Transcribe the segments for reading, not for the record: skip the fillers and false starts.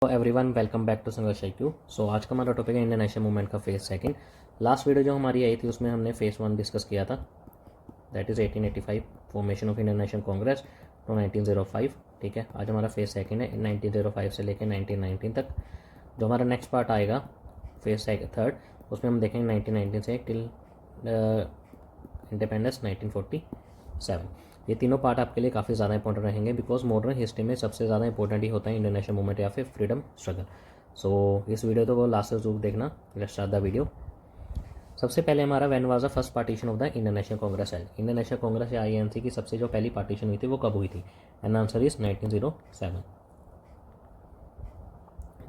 Everyone welcome back to संघर्ष IQ। सो आज का हमारा टॉपिक है इंडियन नेशनल मूवमेंट का फेज सेकंड। लास्ट वीडियो जो हमारी आई थी उसमें हमने फेज वन डिस्कस किया था, that is 1885 formation of Indian National Congress to 1905। ठीक है, आज हमारा फेज सेकंड है 1905 से लेकर 1919 तक। जो हमारा नेक्स्ट पार्ट आएगा फेज थर्ड, उसमें हम देखेंगे 1919 से टिल इंडिपेंडेंस 1947। ये तीनों पार्ट आपके लिए काफ़ी ज़्यादा इंपॉर्टेंट रहेंगे बिकॉज मॉडर्न हिस्ट्री में सबसे ज़्यादा इंपॉर्टेंट ही होता है इंडियन नेशनल मूवमेंट या फिर फ्रीडम स्ट्रगल। सो इस वीडियो तो वो लास्ट से जरूर देखना। Let's start the video. सबसे पहले हमारा when was the first partition of the Indian National Congress L. Indian National Congress या INC की सबसे जो पहली पार्टीशन हुई थी वो कब हुई थी? And answer is 1907।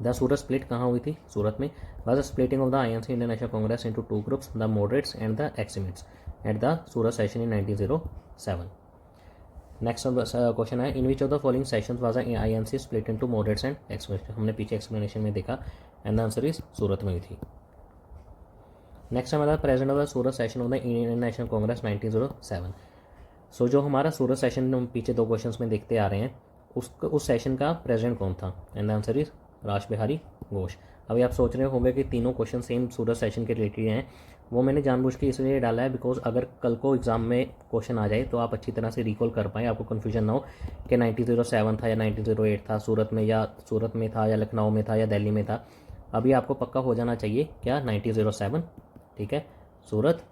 The Surat split कहाँ हुई थी? सूरत में। Was the splitting of the INC Indian National Congress into two groups, the moderates and the extremists at the Surat session in 1907। Next question है in which of the following sessions was INC split into moderates and extremists. हमने पीछे explanation में देखा and the answer is Surat में हुई थी। Next हमारा present of the Surat session of the Indian National Congress 1907। सो जो हमारा सूरत सेशन हम पीछे दो क्वेश्चंस में देखते आ रहे हैं उस सेशन का प्रेजेंट कौन था? एंड द आंसर इज राज बिहारी घोष। अभी आप सोच रहे होंगे कि तीनों क्वेश्चन सेम सूरत सेशन के रिलेटेड हैं। वो मैंने जानबूझ के इसलिए डाला है बिकॉज अगर कल को एग्जाम में क्वेश्चन आ जाए तो आप अच्छी तरह से रिकॉल कर पाएँ, आपको कन्फ्यूजन ना हो कि 1907 था या 1908 था, सूरत में था या लखनऊ में था या दिल्ली में था। अभी आपको पक्का हो जाना चाहिए क्या 1907। ठीक है, सूरत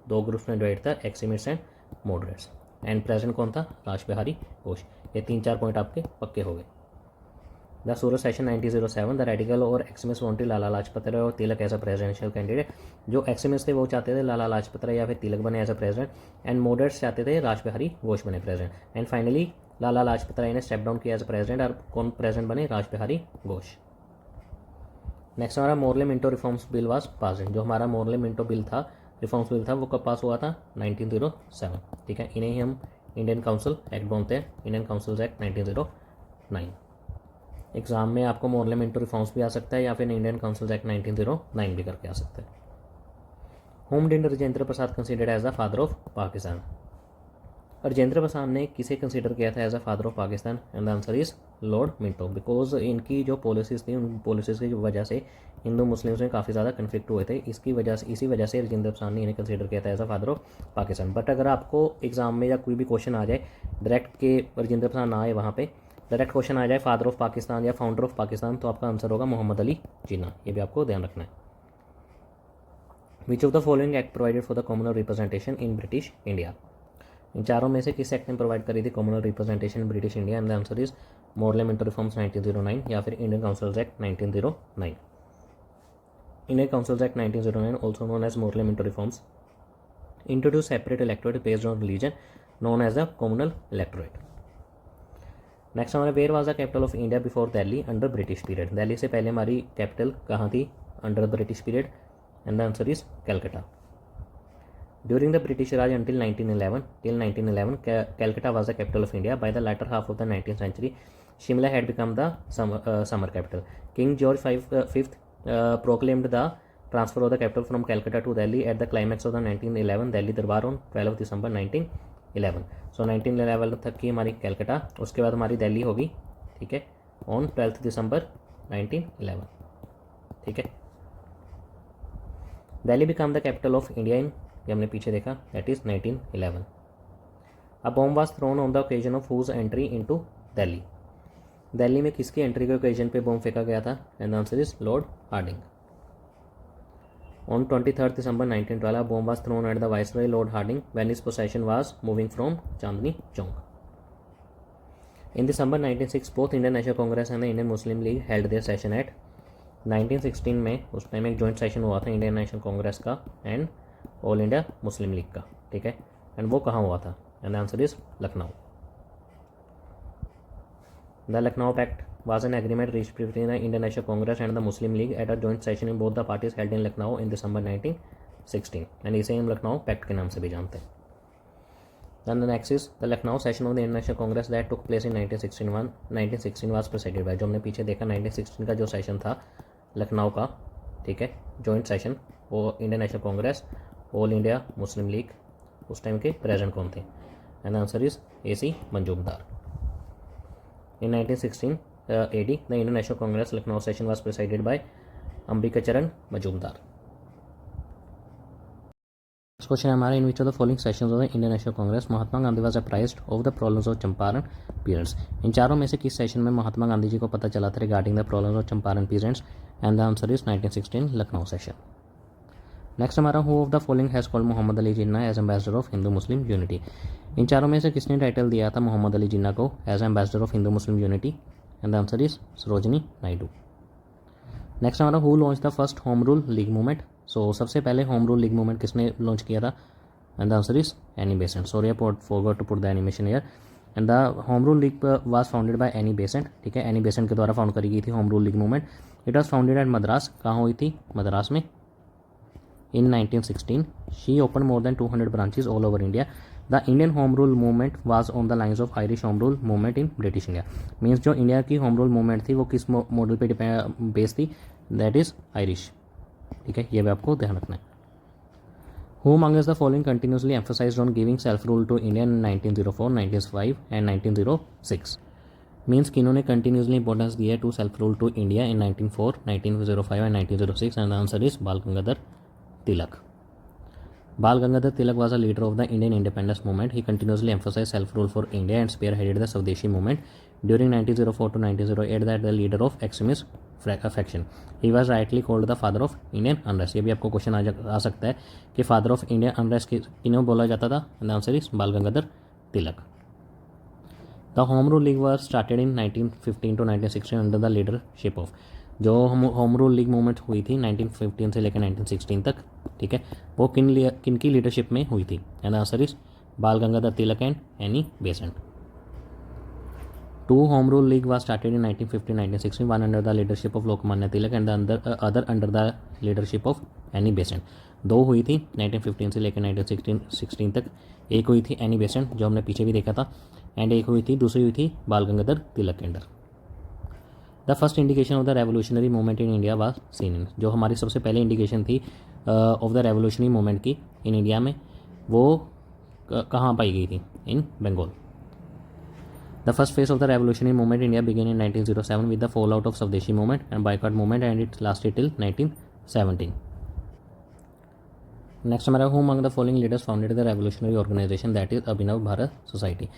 दो ग्रुप्स में डिवाइड था, extremists and moderates. And present कौन था? राज बिहारी घोष। ये 3-4 पॉइंट आपके पक्के हो गए। The Surat session 1907, the radical और एक्सट्रीमिस्ट वांटेड लाला लाजपत राय और तिलक एज अ प्रेसिडेंशियल कैंडिडेट। जो एक्सट्रीमिस्ट थे वो चाहते थे लाला लाजपत राय या फिर तिलक बने as a president, and moderates चाहते थे राज बिहारी घोष बने president. And finally Lala Lajpat Rai ने स्टेप डाउन किया एज अ प्रेसिडेंट और कौन प्रेसिडेंट बने? राज बिहारी घोष। नेक्स्ट हमारा Morley Minto reforms bill was pass. जो हमारा मोरले मिंटो बिल था, रिफॉर्म्स बिल था, वो कब पास हुआ था? 1907। ठीक है, इन्हें ही हम इंडियन काउंसिल एक्ट बोलते हैं, इंडियन काउंसिल एक्ट 1909। एग्जाम में आपको मोरले मिंटो रिफॉर्म्स भी आ सकता है या फिर इंडियन काउंसिल एक्ट 1909 भी करके आ सकता है। Whom did Rajendra Prasad considered as the father of Pakistan. Rajendra Prasad ने किसे कंसीडर किया था as a father of Pakistan? And the answer is Lord Minto. Because इनकी जो पॉलिसीज़ थी उन पॉलिसीज़ की वजह से हिंदू मुस्लिम्स में काफ़ी ज़्यादा कन्फ्लिक्ट हुए थे। इसी वजह से राजेंद्र प्रसाद ने इन्हें कंसीडर किया था as a father of Pakistan. But अगर आपको एग्जाम में या कोई भी क्वेश्चन आ जाए डायरेक्ट के राजेंद्र प्रसाद ना आए, वहाँ पे डायरेक्ट क्वेश्चन आ जाए फादर ऑफ पाकिस्तान या फाउंडर ऑफ पाकिस्तान, तो आपका आंसर होगा मोहम्मद अली जिन्ना। ये भी आपको ध्यान रखना है। Which of the following act provided for the communal representation in British India. इन चारों में से किस एक्ट ने प्रोवाइड करी थी communal representation in British India? And the answer is Morley Minto reforms 1909 या फिर Indian Council Act 1909। Indian Council Act 1909 also known as Morley Minto reforms introduce separate electorate based on religion known as the communal electorate. Next हमारे where was the capital of India before Delhi under British period. Delhi से पहले हमारी capital कहाँ थी under British period? And the answer is Calcutta. During the British Raj until 1911, Calcutta was the capital of India. By the latter half of the 19th century, Shimla had become the summer capital. King George V proclaimed the transfer of the capital from Calcutta to Delhi at the climax of the 1911 Delhi Darbar on 12 December 1911. So 1911 तक की हमारी कलकत्ता, उसके बाद हमारी दिल्ली होगी, ठीक है, on 12 दिसंबर 1911। ठीक है, Delhi become the capital of India in, ये हमने पीछे देखा, that is 1911। A bomb was thrown on the occasion of whose entry into Delhi. Delhi में किसकी एंट्री के ओकेजन पे बॉम्ब फेंका गया था? And answer is Lord Hardinge. On 23 December 1912 bomb was thrown at the viceroy Lord Hardinge when his procession was moving from Chandni Chowk. In December 1906 both Indian National Congress and the Indian Muslim League held their session at. 1916 में उस time एक joint session हुआ था Indian National Congress का and all India Muslim League का। ठीक है, and वो कहाँ हुआ था? And answer is Lucknow. The Lucknow pact was an agreement reached between the Indian National Congress and the Muslim League at a joint session in both the parties held in Lucknow in December 1916। And इसे हम Lucknow pact के नाम से भी जानते हैं। Then the next is the Lucknow session of the Indian National Congress that took place in 1916 was presided by। जो हमने पीछे देखा 1916 का जो सेशन था लखनऊ का, ठीक है, जॉइंट सेशन, वो Indian National Congress all India Muslim league, उस टाइम के प्रेसिडेंट कौन थे? And answer is AC Manjumdar. In 1916, AD. The Indian National Congress Lucknow session was presided by Ambika Charan Majumdar. Next question है हमारा, in which of the following sessions of the Indian National Congress Mahatma Gandhi was apprised of the problems of Champaran peasants? इन चारों में से किस session में महात्मा गांधी जी को पता चला था regarding the problems of Champaran peasants? And the answer is 1916 Lucknow session. Next हमारा, who of the following has called Mohammad Ali Jinnah as ambassador of Hindu Muslim unity? इन चारों में से किसने टाइटल दिया था मोहम्मद अली जिन्ना को as ambassador of Hindu Muslim unity? And the answer is Sarojini Naidu. Next हमारा, who launch the first home rule league movement? So सबसे पहले होम रूल लीग मूवमेंट किसने लॉन्च किया था? And the answer is Annie Besant. Sorry I forgot to put the animation here. And the home rule league was founded by Annie Besant. ठीक है, Annie Besant के द्वारा found करी गई थी home rule league movement. It was founded at Madras. कहाँ हुई थी? मद्रास में in 1916. She opened more than 200 branches all over India. The Indian Home Rule movement was on the lines of Irish Home Rule movement in British India. Means जो India की home rule movement थी वो किस model पे based थी? That is Irish. ठीक है, ये भी आपको ध्यान रखना है. Who among us the following continuously emphasized on giving self rule to India in 1904, 1905 and 1906? Means किन्होंने कंटिन्यूसली इंपॉर्टेंस दिया है to self rule to India in 1904, 1905 and 1906? And the answer is Bal Gangadhar Tilak. Bal Gangadhar Tilak was a leader of the Indian independence movement. He continuously emphasized self-rule for India and spearheaded the Swadeshi movement. During 1904 to 1908, that the leader of extremist faction. He was rightly called the father of Indian unrest. ये भी आपको question आ सकता है कि father of Indian unrest किन्हें बोला जाता था? And the answer is Bal Gangadhar Tilak. The home rule league was started in 1915 to 1916 under the leadership of. जो होम रूल लीग मूवमेंट हुई थी 1915 से लेकर 1916 तक, ठीक है, वो किन की लीडरशिप में हुई थी? And answer is Bal Gangadhar Tilak and Annie Besant. Two home rule league was started in 1915-1916, one under the leadership of Lokmanya Tilak and the other under the leadership of Annie Besant. दो हुई थी 1915 से लेकर 1916 तक. एक हुई थी एनी बेसेंट जो हमने पीछे भी देखा था, एंड एक हुई थी दूसरी हुई थी बाल गंगाधर तिलक के under. The first indication of the revolutionary movement in India was seen in. जो हमारी सबसे पहले इंडिकेशन थी ऑफ द रेवोल्यूशनरी मूवमेंट की इन इंडिया में, वो कहाँ पाई गई थी? In Bengal. The first phase of the revolutionary movement in India began in 1907 with the fall out of swadeshi movement and boycott movement and it lasted till 1917. Next हमारा, who among the following leaders founded the revolutionary organisation that is Abhinav Bharat Society?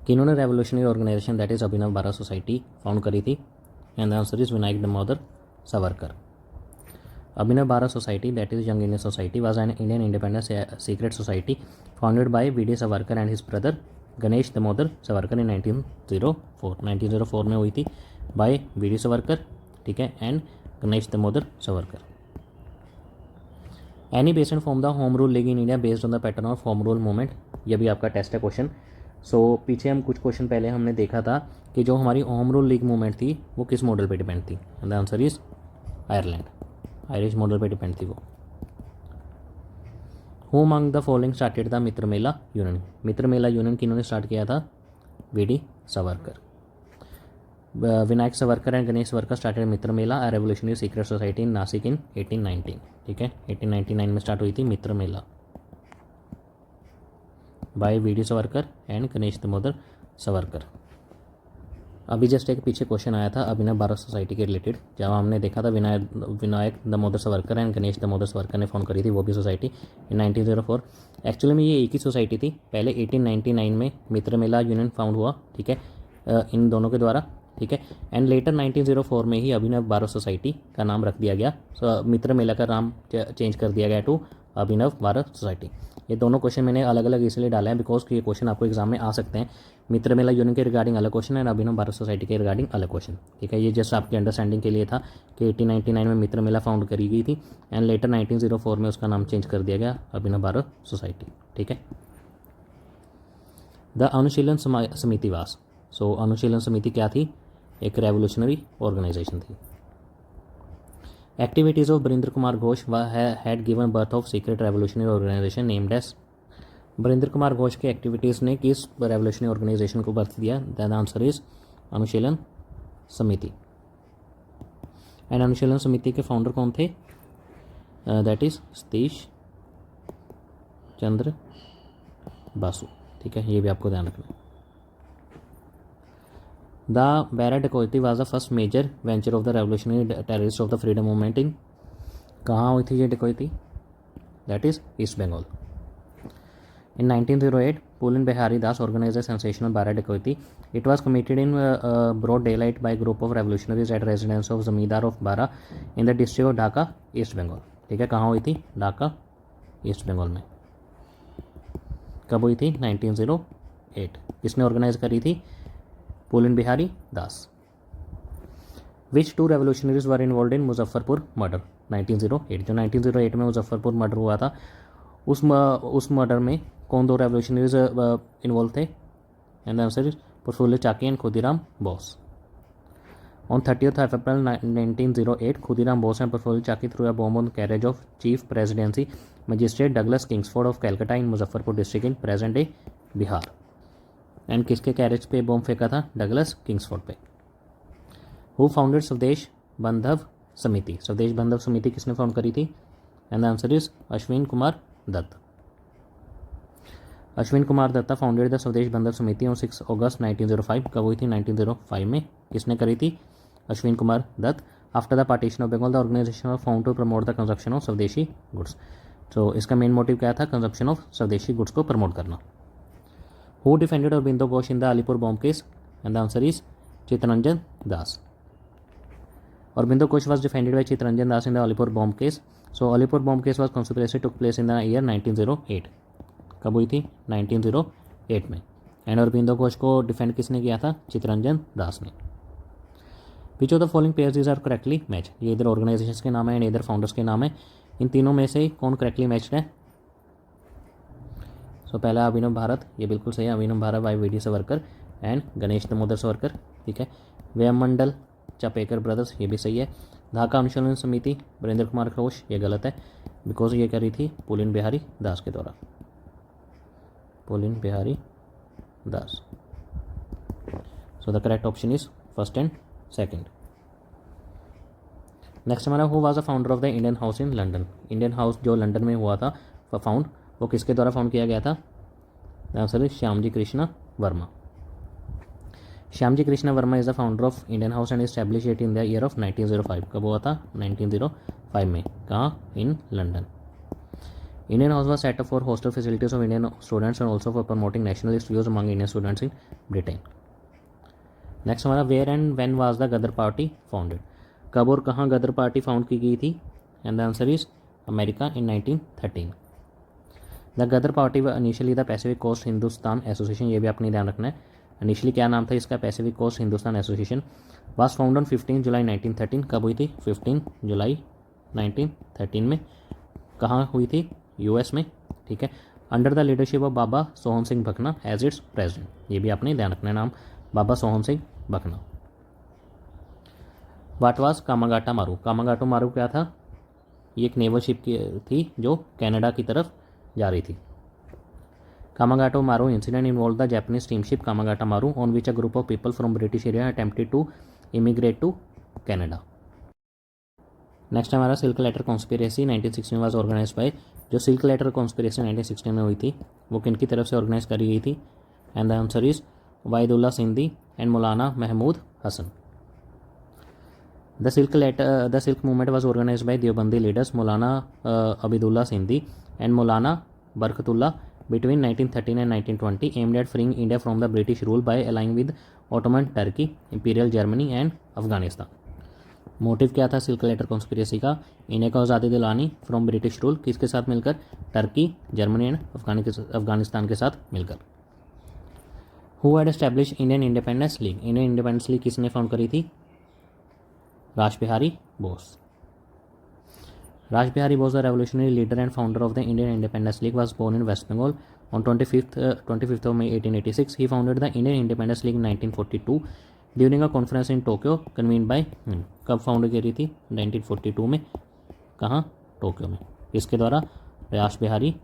किन्होंने revolutionary organisation that is Abhinav Bharat Society found करी थी? And the answer is Vinayak Damodar Savarkar. Abhinav Bharat Society, that is Young Indian Society, was an Indian independent secret society founded by V.D. Savarkar and his brother Ganesh Damodar Savarkar in 1904. 1904 में हुई थी by V.D. Savarkar, ठीक है, and Ganesh Damodar Savarkar. Any based form the home rule league in India based on the pattern of home rule movement. ये भी आपका test है question. सो पीछे हम कुछ क्वेश्चन पहले हमने देखा था कि जो हमारी होम रूल लीग मूवमेंट थी वो किस मॉडल पे डिपेंड थी? And the answer is Ireland. Irish model पे डिपेंड थी वो. Who among the following started the Mitra Mela union? Mitra Mela union किन्होंने स्टार्ट किया था? V D. Savarkar. Vinayak Savarkar and Ganesh Savarkar started Mitra Mela, a revolutionary secret society in Nashik in 1819. ठीक है, 1899 में स्टार्ट हुई थी Mitra Mela by V D. Savarkar and Ganesh Damodar Savarkar. अभी जस्ट एक पीछे क्वेश्चन आया था अभिनव भारत सोसाइटी के रिलेटेड, जहाँ हमने देखा था विनायक दामोदर सावरकर एंड गणेश दामोदर सावरकर ने फाउंड करी थी वो भी सोसाइटी इन 1904. एक्चुअली में ये एक ही सोसाइटी थी. पहले 1899 में मित्र मेला यूनियन फाउंड हुआ, ठीक है, इन दोनों के द्वारा, ठीक है, एंड लेटर 1904 में ही अभिनव भारत सोसाइटी का नाम रख दिया गया. मित्र मेला का नाम चेंज कर दिया गया टू अभिनव भारत सोसाइटी. ये दोनों क्वेश्चन मैंने अलग अलग इसलिए डाला है बिकॉज ये क्वेश्चन आपको एग्जाम में आ सकते हैं. मित्र मेला यूनियन के रिगार्डिंग अलग क्वेश्चन है और अभिनव भारत सोसाइटी के रिगार्डिंग अलग क्वेश्चन, ठीक है. ये जस्ट आपकी अंडरस्टैंडिंग के लिए था कि 1899 में मित्र मेला फाउंड करी गई थी एंड लेटर 1904 में उसका नाम चेंज कर दिया गया अभिनव भारत सोसाइटी, ठीक है. द अनुशीलन समिति वास. सो अनुशीलन समिति क्या थी? एक रेवोल्यूशनरी ऑर्गेनाइजेशन थी. Activities of Barinder Kumar Ghosh had given birth of secret revolutionary organization named as. Barinder Kumar Ghosh के एक्टिविटीज़ ने किस रेवोल्यूशनरी ऑर्गेनाइजेशन को बर्थ दिया? द आंसर इज अनुशीलन समिति. एंड अनुशीलन समिति के फाउंडर कौन थे? दैट इज सतीश चंद्र बासु, ठीक है, ये भी आपको ध्यान रखना. The Barrah dacoity was the first major venture of the revolutionary terrorist of the freedom movement in, कहाँ हुई थी ये डकैती? That is East Bengal. In 1908, Pulin Bihari Das organized a sensational Bara dacoity. It was committed in broad daylight by a group of revolutionaries at residence of Zamindar of Bara in the district of Dhaka, East Bengal. ठीक है, कहाँ हुई थी? Dhaka, east Bengal में। कब हुई थी? 1908। किसने ऑर्गेनाइज करी थी? Pulin Bihari Das. Which two revolutionaries were involve in Muzaffarpur murder? 1908। जो 1908 में मुजफ्फरपुर मर्डर हुआ था, उस मर्डर में कौन दो रेवोल्यूशनरीज इन्वॉल्व थे? And the answer is Prafulla Chaki and Khudiram Bose. On 30th of April 1908, Khudiram Bose and Prafulla Chaki threw a bomb on carriage of chief presidency magistrate Douglas Kingsford of Calcutta in Muzaffarpur district in present day Bihar. And किसके carriage पे bomb फेंका था? Douglas Kingsford पे। Who founded Swadesh Bandhab समिति? स्वदेश बंधव समिति किसने found करी थी? And the answer is Ashwin Kumar Dutt. Ashwin Kumar Datta founded the Swadesh Bandhab समिति ऑन 6 अगस्त 1905। कब हुई थी? 1905 में। किसने करी थी? Ashwin Kumar Dutt. After the partition of Bengal the organization of found to promote the consumption of swadeshi goods. तो इसका मेन मोटिव क्या था? कंजप्शन ऑफ स्वदेशी गुड्स को प्रमोट करना। Who defended Aurobindo Ghosh in the Alipore bomb case? And the answer is Chittaranjan Das. Aurobindo Ghosh was defended by Chittaranjan Das in the Alipur bomb case. So Alipur bomb case was conspiracy took place in the year 1908. कब हुई थी? 1908 में। And Aurobindo Ghosh को defend किसने किया था? चित्तरंजन दास ने। Which of the following pairs is are correctly match? ये इधर ऑर्गेनाइजेशंस के नाम है एंड इधर फाउंडर्स के नाम है। इन तीनों में से कौन करेक्टली मैच्ड है? सो पहला अभिनव भारत, ये बिल्कुल सही है। Abhinav Bharat by V D Savarkar and Ganesh Damodar Savarkar. ठीक है। व्योममंडल चापेकर ब्रदर्स, ये भी सही है। ढाका अनुशीलन समिति वीरेंद्र कुमार घोष, ये गलत है बिकॉज ये करी थी पुलिन बिहारी दास के द्वारा। Pulin Bihari Das. So the correct option is first and second. Next हमारा who was the founder of the Indian House in London? Indian House जो लंदन में हुआ था फाउंड, वो किसके द्वारा फाउंड किया गया था? Answer is Shyamji Krishna Varma. Shyamji Krishna Varma is the founder of Indian House and establish it in the year of 1905। कब हुआ था? 1905 में। कहाँ? In London. Indian House was set up for hostel facilities of Indian students and also for promoting nationalist views among Indian students in Britain. Next हमारा where and when was the Ghadar party founded? कब और कहाँ गदर party found की गई थी? And the answer is America in 1913। The Ghadar party was initially the Pacific Coast Hindustan Association, ये भी अपने ध्यान रखना है। इनिशियली क्या नाम था इसका? Pacific Coast Hindustan Association. Was found on 15 July 1913। कब हुई थी? 15 जुलाई 1913 में। कहाँ हुई थी? यूएस में। ठीक है। Under the leadership of Baba Sohan Singh Bhakna as its president, ये भी आपने ध्यान रखना है नाम, Baba Sohan Singh Bhakna. What was Komagata Maru? Komagata मारू क्या था? ये एक नेवल शिप की थी जो कनाडा की तरफ जा रही थी। Kamagato Maru incident involved the Japanese steamship Kamagata Maru, on which a group of people from British area attempted to immigrate to Canada. Next हमारा सिल्क लेटर कॉन्स्पिरेसी 1916 में वाज ऑर्गेनाइज बाय। जो silk letter conspiracy 1916 में हुई थी वो किन की तरफ से ऑर्गेनाइज करी गई थी? And the answer is Wahidullah Sindhi and Maulana Mahmud Hasan. The silk movement was organize by Deobandi leaders Maulana Abidullah Sindhi and Maulana Barkatullah between 1913 and 1920, aimed at freeing India from the British rule by allying with Ottoman Turkey, Imperial Germany and Afghanistan. Motive क्या था silk letter conspiracy का? India को आज़ादी दिलानी from British rule, किसके साथ मिलकर? Turkey, Germany and Afghanistan के साथ मिलकर। Who had establish Indian Independence League? Indian Independence League किसने फाउंड करी थी? Rashbehari Bose. Rajbihari was the revolutionary leader and founder of the Indian Independence League. Was born in West Bengal on 25th of May 1886. He founded the Indian Independence League in 1942 during a conference in Tokyo convened by him. कब found करी थी? 1942 में। कहाँ? Tokyo में। इसके द्वारा? रासबिहारी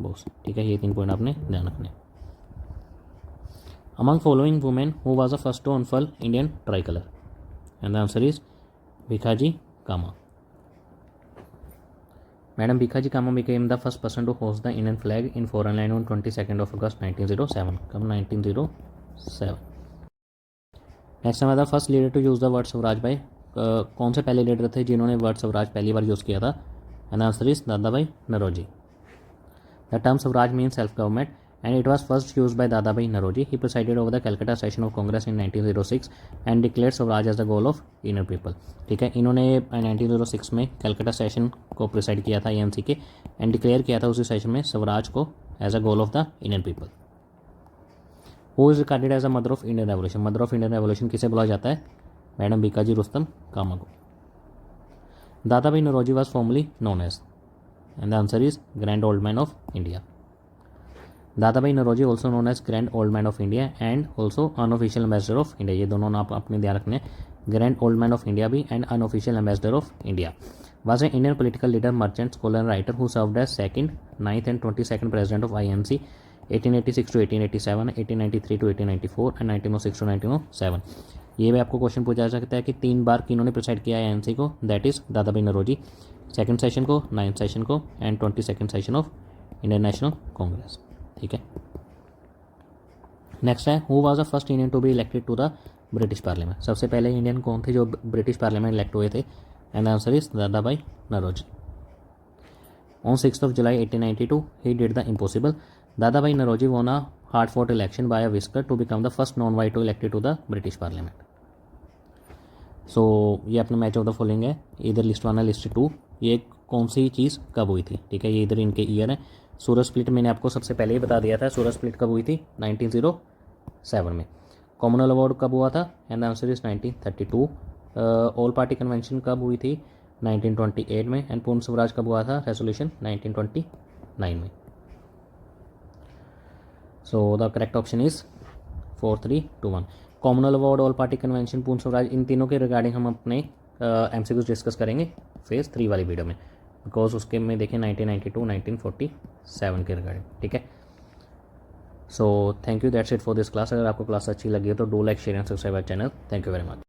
बोस। ठीक है, ये 3 पॉइंट आपने ध्यान रखने। Among following women, who was the first to unfurl Indian tricolor? And the answer is Bhikaji Cama. Madam Bhikaji Cama became the first person to hoist the Indian flag in foreign land on 22nd of August 1907. Come 1907. Next हमारा first leader to use the word swaraj भाई, कौन से पहले leader थे जिन्होंने word Swaraj पहली बार use किया था? एंड आंसर इज दादा भाई Naoroji. The term Swaraj mean self government and it was first used by Dadabhai Naroji. He presided over the Calcutta session of Congress in 1906 and declared Swaraj as the goal of inner people. ठीक है, इन्होंने 1906 में Calcutta session को preside किया था ANC के and declare किया था उसी सेशन में स्वराज को as a goal of the Indian people. Who is regarded as a mother of Indian revolution? Mother of Indian revolution किसे बोला जाता है? मैडम बीकाजी रुस्तम कामा को। Dadabhai Naoroji was formerly known as, and the answer is grand old man of India. Dadabhai Naoroji also known as grand old man of India and also unofficial ambassador of India. ये दोनों नाम अपने ध्यान रखने, grand old man of India भी and unofficial ambassador of India. was an Indian political leader, merchant, scholar and writer who served as 2nd, 9th and 22nd president of INC 1886 to 1887, 1893 to 1894 and 1906 to 1907। ये भी आपको question पूछा जा सकता है कि 3 बार किन्होंने preside किया है INC को? That is Dadabhai Naoroji, 2nd session को, 9th सेशन को and 22nd session of Indian National Congress. ठीक है, नेक्स्ट है who was the first Indian to be elected to the British parliament? सबसे पहले इंडियन कौन थे जो ब्रिटिश पार्लियामेंट इलेक्ट हुए थे? And answer is Dadabhai Naoroji. On 6th of July 1892 he did the impossible. Dadabhai Naroji won a hard-fought election by a whisker to become the first non-white to elected to the British Parliament. So ये अपना match of the following है, इधर list 1 है, list 2। ये कौन सी चीज़ कब हुई थी? ठीक है, ये इधर इनके ईयर है। सूरज स्प्लिट मैंने आपको सबसे पहले ही बता दिया था, सूरज स्प्लिट कब हुई थी? 1907 में। कॉमनवेल्थ अवार्ड कब हुआ था? And the answer is 1932। All party convention कब हुई थी? 1928 में। एंड पूर्ण स्वराज कब हुआ था? रेजोल्यूशन 1929 में। सो the correct option is 4321। Commonwealth award, all party convention, पूर्ण स्वराज, इन तीनों के रिगार्डिंग हम अपने MCQs डिस्कस करेंगे फेज़ 3 वाली वीडियो में, बिकॉज उसके में देखें 1992 1947 के रिगार्डिंग। ठीक है, so thank you, that's it for this class. अगर आपको क्लास अच्छी लगी है तो do like share and subscribe our channel. Thank you very much.